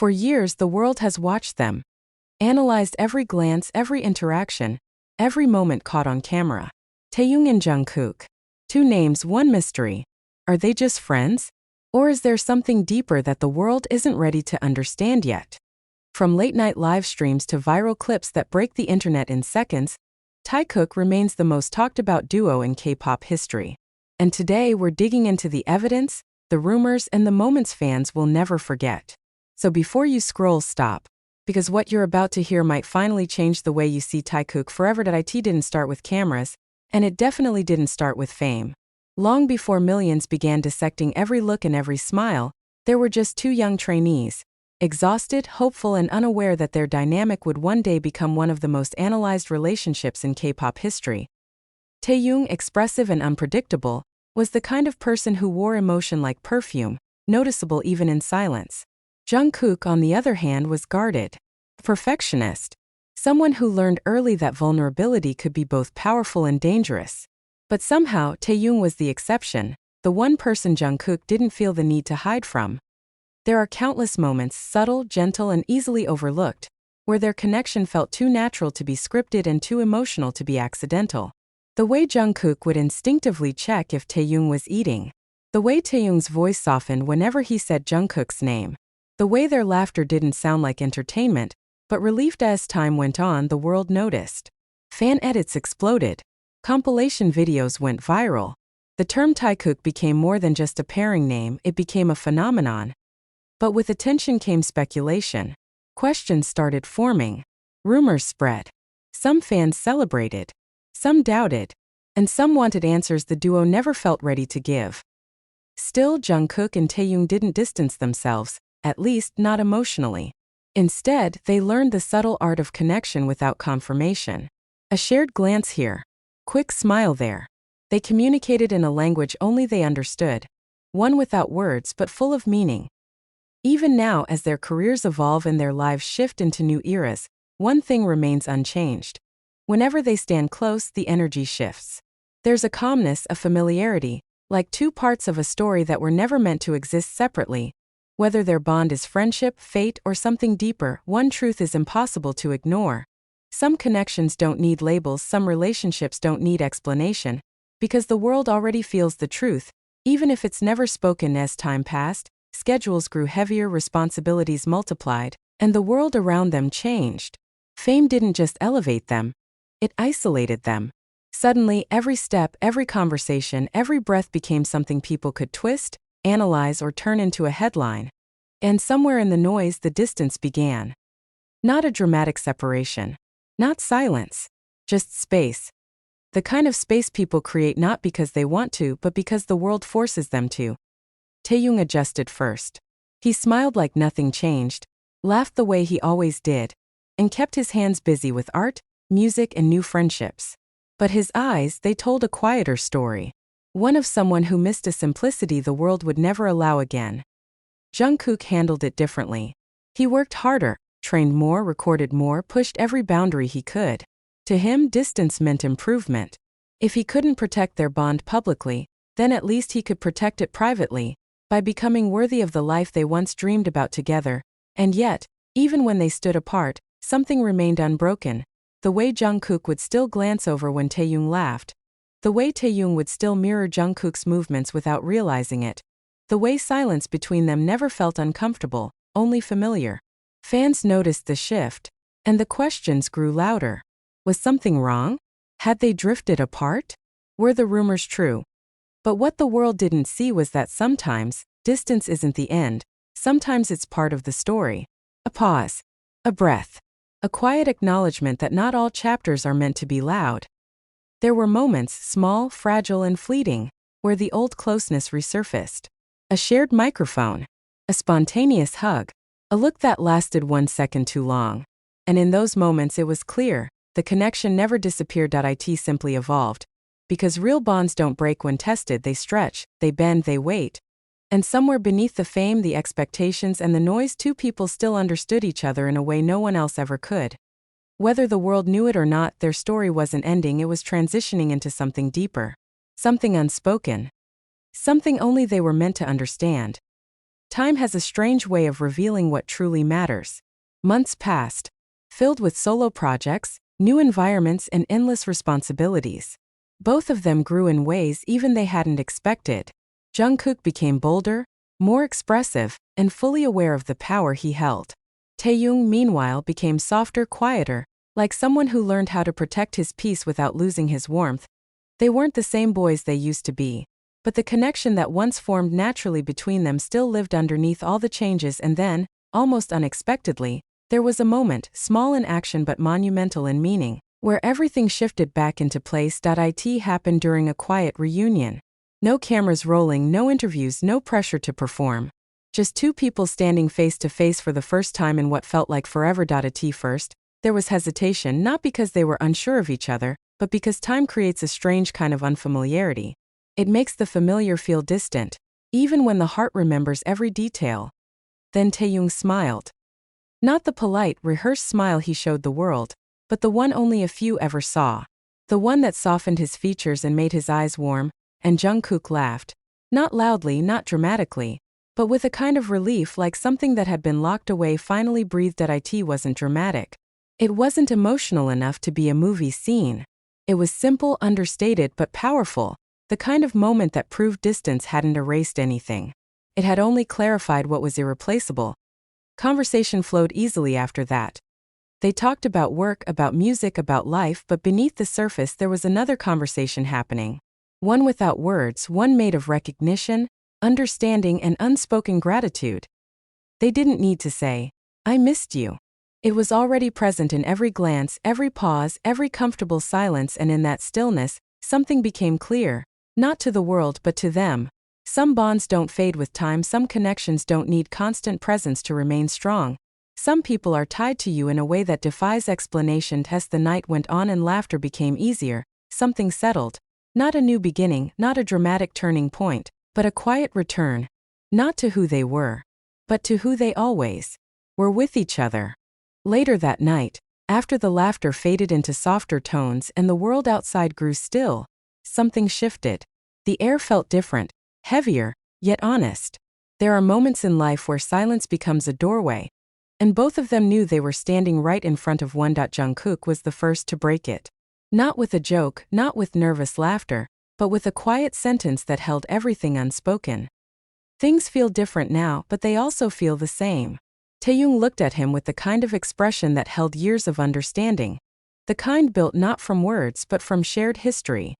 For years, the world has watched them, analyzed every glance, every interaction, every moment caught on camera. Taehyung and Jungkook. Two names, one mystery. Are they just friends? Or is there something deeper that the world isn't ready to understand yet? From late-night live streams to viral clips that break the internet in seconds, Taekook remains the most talked-about duo in K-pop history. And today we're digging into the evidence, the rumors, and the moments fans will never forget. So before you scroll, stop. Because what you're about to hear might finally change the way you see Taekook forever. It didn't start with cameras, and it definitely didn't start with fame. Long before millions began dissecting every look and every smile, there were just two young trainees, exhausted, hopeful, and unaware that their dynamic would one day become one of the most analyzed relationships in K-pop history. Taehyung, expressive and unpredictable, was the kind of person who wore emotion like perfume, noticeable even in silence. Jungkook, on the other hand, was guarded, a perfectionist, someone who learned early that vulnerability could be both powerful and dangerous. But somehow, Taehyung was the exception, the one person Jungkook didn't feel the need to hide from. There are countless moments, subtle, gentle, and easily overlooked, where their connection felt too natural to be scripted and too emotional to be accidental. The way Jungkook would instinctively check if Taehyung was eating. The way Taehyung's voice softened whenever he said Jungkook's name. The way their laughter didn't sound like entertainment, but relief. As time went on, the world noticed. Fan edits exploded. Compilation videos went viral. The term Taekook became more than just a pairing name, it became a phenomenon. But with attention came speculation. Questions started forming. Rumors spread. Some fans celebrated. Some doubted. And some wanted answers the duo never felt ready to give. Still, Jungkook and Taehyung didn't distance themselves, at least not emotionally. Instead, they learned the subtle art of connection without confirmation. A shared glance here. Quick smile there. They communicated in a language only they understood. One without words but full of meaning. Even now, as their careers evolve and their lives shift into new eras, one thing remains unchanged. Whenever they stand close, the energy shifts. There's a calmness, a familiarity, like two parts of a story that were never meant to exist separately. Whether their bond is friendship, fate, or something deeper, one truth is impossible to ignore. Some connections don't need labels, some relationships don't need explanation, because the world already feels the truth, even if it's never spoken. As time passed, schedules grew heavier, responsibilities multiplied, and the world around them changed. Fame didn't just elevate them, it isolated them. Suddenly, every step, every conversation, every breath became something people could twist, analyze, or turn into a headline. And somewhere in the noise, the distance began. Not a dramatic separation. Not silence. Just space. The kind of space people create not because they want to, but because the world forces them to. Taehyung adjusted first. He smiled like nothing changed, laughed the way he always did, and kept his hands busy with art, music, and new friendships. But his eyes, they told a quieter story. One of someone who missed a simplicity the world would never allow again. Jungkook handled it differently. He worked harder, trained more, recorded more, pushed every boundary he could. To him, distance meant improvement. If he couldn't protect their bond publicly, then at least he could protect it privately, by becoming worthy of the life they once dreamed about together. And yet, even when they stood apart, something remained unbroken. The way Jungkook would still glance over when Taehyung laughed. The way Taehyung would still mirror Jungkook's movements without realizing it. The way silence between them never felt uncomfortable, only familiar. Fans noticed the shift, and the questions grew louder. Was something wrong? Had they drifted apart? Were the rumors true? But what the world didn't see was that sometimes, distance isn't the end, sometimes it's part of the story. A pause. A breath. A quiet acknowledgement that not all chapters are meant to be loud. There were moments, small, fragile, and fleeting, where the old closeness resurfaced. A shared microphone. A spontaneous hug. A look that lasted 1 second too long. And in those moments it was clear, the connection never disappeared. It simply evolved. Because real bonds don't break when tested, they stretch, they bend, they wait. And somewhere beneath the fame, the expectations, and the noise, two people still understood each other in a way no one else ever could. Whether the world knew it or not, their story wasn't ending, it was transitioning into something deeper. Something unspoken. Something only they were meant to understand. Time has a strange way of revealing what truly matters. Months passed, filled with solo projects, new environments, and endless responsibilities. Both of them grew in ways even they hadn't expected. Jungkook became bolder, more expressive, and fully aware of the power he held. Taehyung, meanwhile, became softer, quieter, like someone who learned how to protect his peace without losing his warmth. They weren't the same boys they used to be, but the connection that once formed naturally between them still lived underneath all the changes. And then, almost unexpectedly, there was a moment, small in action but monumental in meaning, where everything shifted back into place. It happened during a quiet reunion. No cameras rolling, no interviews, no pressure to perform. Just two people standing face to face for the first time in what felt like forever. At first, there was hesitation, not because they were unsure of each other, but because time creates a strange kind of unfamiliarity. It makes the familiar feel distant, even when the heart remembers every detail. Then Taehyung smiled. Not the polite, rehearsed smile he showed the world, but the one only a few ever saw. The one that softened his features and made his eyes warm. And Jungkook laughed. Not loudly, not dramatically, but with a kind of relief, like something that had been locked away finally breathed. It wasn't dramatic. It wasn't emotional enough to be a movie scene. It was simple, understated, but powerful, the kind of moment that proved distance hadn't erased anything. It had only clarified what was irreplaceable. Conversation flowed easily after that. They talked about work, about music, about life, but beneath the surface there was another conversation happening. One without words, one made of recognition, understanding, and unspoken gratitude. They didn't need to say, "I missed you." It was already present in every glance, every pause, every comfortable silence, and in that stillness, something became clear, not to the world but to them. Some bonds don't fade with time, some connections don't need constant presence to remain strong. Some people are tied to you in a way that defies explanation. As the night went on and laughter became easier, something settled. Not a new beginning, not a dramatic turning point, but a quiet return, not to who they were, but to who they always were, with each other. Later that night, after the laughter faded into softer tones and the world outside grew still, something shifted. The air felt different, heavier, yet honest. There are moments in life where silence becomes a doorway, and both of them knew they were standing right in front of one. Jungkook was the first to break it. Not with a joke, not with nervous laughter, but with a quiet sentence that held everything unspoken. Things feel different now, but they also feel the same. Taehyung looked at him with the kind of expression that held years of understanding. The kind built not from words but from shared history.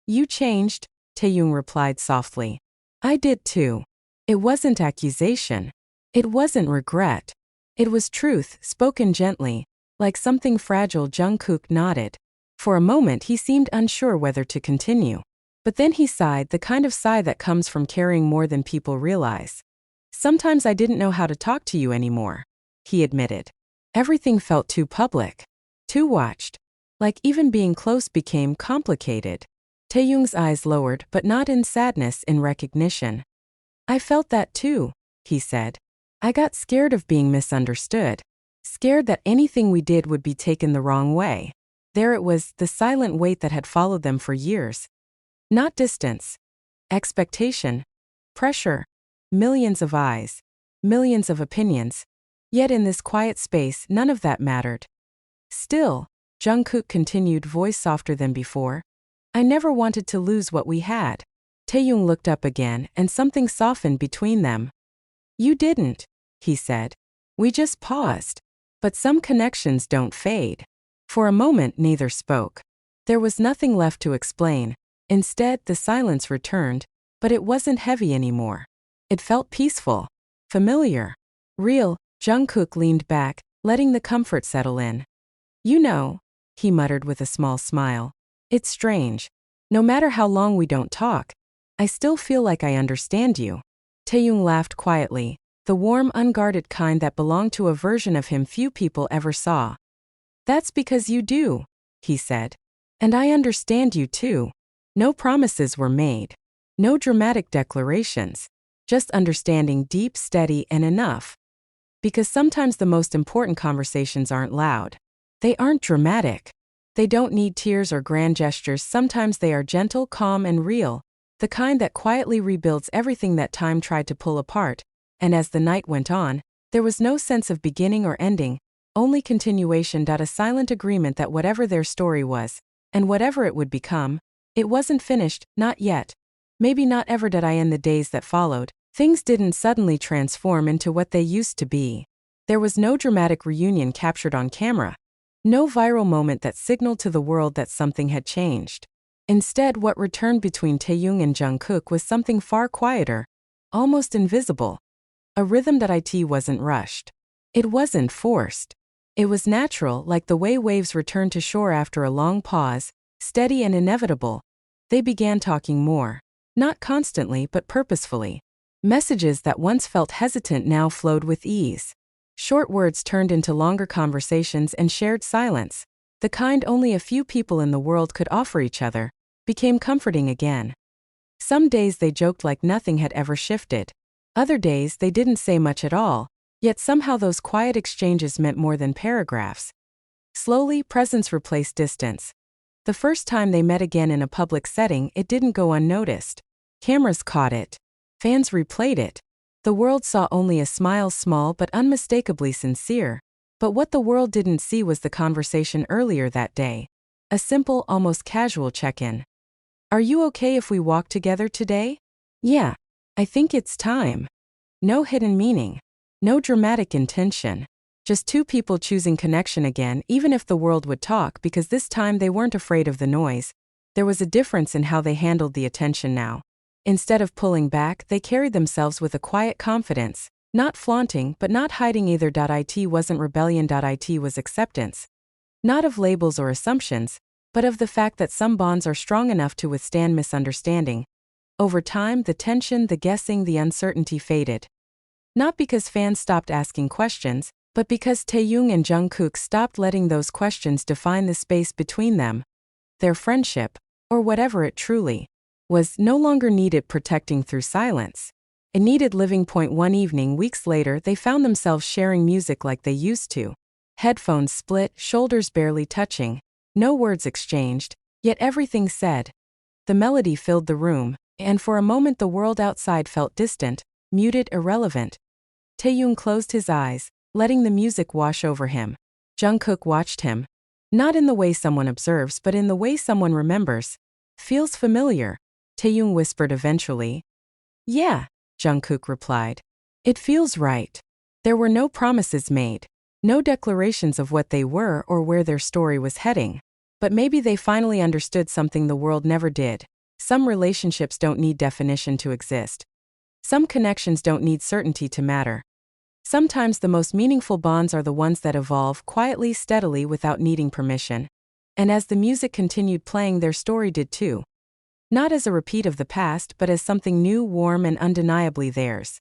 "You changed," Taehyung replied softly. "I did too." It wasn't accusation. It wasn't regret. It was truth, spoken gently, like something fragile. Jungkook nodded. For a moment he seemed unsure whether to continue. But then he sighed, the kind of sigh that comes from caring more than people realize. "Sometimes I didn't know how to talk to you anymore," he admitted. Everything felt too public, too watched. Like even being close became complicated. Taehyung's eyes lowered, but not in sadness, in recognition. "I felt that too," he said. "I got scared of being misunderstood. Scared that anything we did would be taken the wrong way." There it was, the silent weight that had followed them for years. Not distance. Expectation. Pressure. Millions of eyes. Millions of opinions. Yet in this quiet space, none of that mattered. "Still," Jungkook continued, voice softer than before, "I never wanted to lose what we had." Taehyung looked up again, and something softened between them. "You didn't," he said. "We just paused. But some connections don't fade." For a moment neither spoke. There was nothing left to explain. Instead, the silence returned, but it wasn't heavy anymore. It felt peaceful, familiar, real. Jungkook leaned back, letting the comfort settle in. "You know," he muttered with a small smile, "it's strange. No matter how long we don't talk, I still feel like I understand you." Taehyung laughed quietly, the warm, unguarded kind that belonged to a version of him few people ever saw. "That's because you do," he said. "And I understand you too." No promises were made. No dramatic declarations. Just understanding, deep, steady, and enough. Because sometimes the most important conversations aren't loud. They aren't dramatic. They don't need tears or grand gestures. Sometimes they are gentle, calm, and real. The kind that quietly rebuilds everything that time tried to pull apart. And as the night went on, there was no sense of beginning or ending, only continuation. A silent agreement that whatever their story was, and whatever it would become, it wasn't finished, not yet. Maybe not ever. In the days that followed, things didn't suddenly transform into what they used to be. There was no dramatic reunion captured on camera. No viral moment that signaled to the world that something had changed. Instead, what returned between Taehyung and Jungkook was something far quieter, almost invisible. A rhythm that wasn't rushed. It wasn't forced. It was natural, like the way waves return to shore after a long pause, steady and inevitable. They began talking more. Not constantly, but purposefully. Messages that once felt hesitant now flowed with ease. Short words turned into longer conversations, and shared silence, the kind only a few people in the world could offer each other, became comforting again. Some days they joked like nothing had ever shifted. Other days they didn't say much at all, yet somehow those quiet exchanges meant more than paragraphs. Slowly, presence replaced distance. The first time they met again in a public setting, it didn't go unnoticed. Cameras caught it. Fans replayed it. The world saw only a smile, small but unmistakably sincere. But what the world didn't see was the conversation earlier that day. A simple, almost casual check-in. "Are you okay if we walk together today?" "Yeah. I think it's time." No hidden meaning. No dramatic intention. Just two people choosing connection again, even if the world would talk, because this time they weren't afraid of the noise. There was a difference in how they handled the attention now. Instead of pulling back, they carried themselves with a quiet confidence, not flaunting but not hiding either. It wasn't rebellion. It was acceptance. Not of labels or assumptions, but of the fact that some bonds are strong enough to withstand misunderstanding. Over time, the tension, the guessing, the uncertainty faded. Not because fans stopped asking questions, but because Taehyung and Jungkook stopped letting those questions define the space between them. Their friendship, or whatever it truly was, no longer needed protecting through silence. It needed living. One evening weeks later, they found themselves sharing music like they used to. Headphones split, shoulders barely touching. No words exchanged, yet everything said. The melody filled the room, and for a moment the world outside felt distant, muted, irrelevant. Taehyung closed his eyes, letting the music wash over him. Jungkook watched him. Not in the way someone observes, but in the way someone remembers. "Feels familiar," Taehyung whispered eventually. "Yeah," Jungkook replied. "It feels right." There were no promises made. No declarations of what they were or where their story was heading. But maybe they finally understood something the world never did. Some relationships don't need definition to exist. Some connections don't need certainty to matter. Sometimes the most meaningful bonds are the ones that evolve quietly, steadily, without needing permission. And as the music continued playing, their story did too. Not as a repeat of the past, but as something new, warm, and undeniably theirs.